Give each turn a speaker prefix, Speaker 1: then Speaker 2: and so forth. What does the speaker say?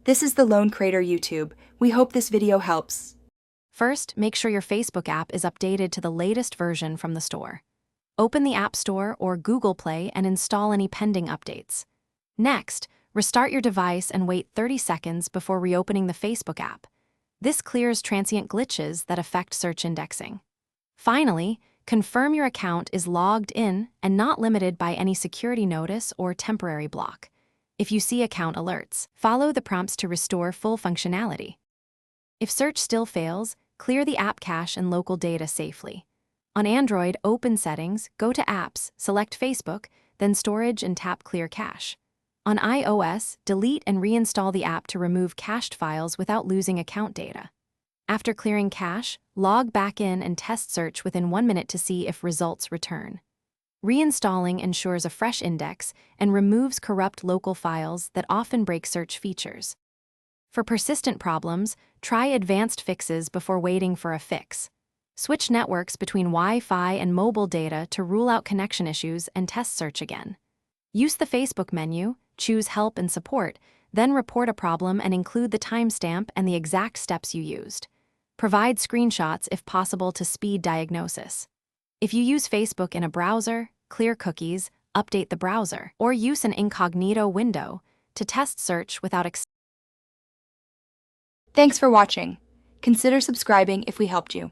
Speaker 1: This is the Lone Creator YouTube. We hope this video helps.
Speaker 2: First, make sure your Facebook app is updated to the latest version from the store. Open the App Store or Google Play and install any pending updates. Next, restart your device and wait 30 seconds before reopening the Facebook app. This clears transient glitches that affect search indexing. Finally, confirm your account is logged in and not limited by any security notice or temporary block. If you see account alerts, follow the prompts to restore full functionality. If search still fails, clear the app cache and local data safely. On Android, open Settings, go to Apps, select Facebook, then Storage and tap Clear Cache. On iOS, delete and reinstall the app to remove cached files without losing account data. After clearing cache, log back in and test search within 1 minute to see if results return. Reinstalling ensures a fresh index and removes corrupt local files that often break search features. For persistent problems, try advanced fixes before waiting for a fix. Switch networks between Wi-Fi and mobile data to rule out connection issues and test search again. Use the Facebook menu, choose Help and Support, then report a problem and include the timestamp and the exact steps you used. Provide screenshots if possible to speed diagnosis. If you use Facebook in a browser, clear cookies, update the browser, or use an incognito window to test search without
Speaker 1: Thanks for watching. Consider subscribing if we helped you.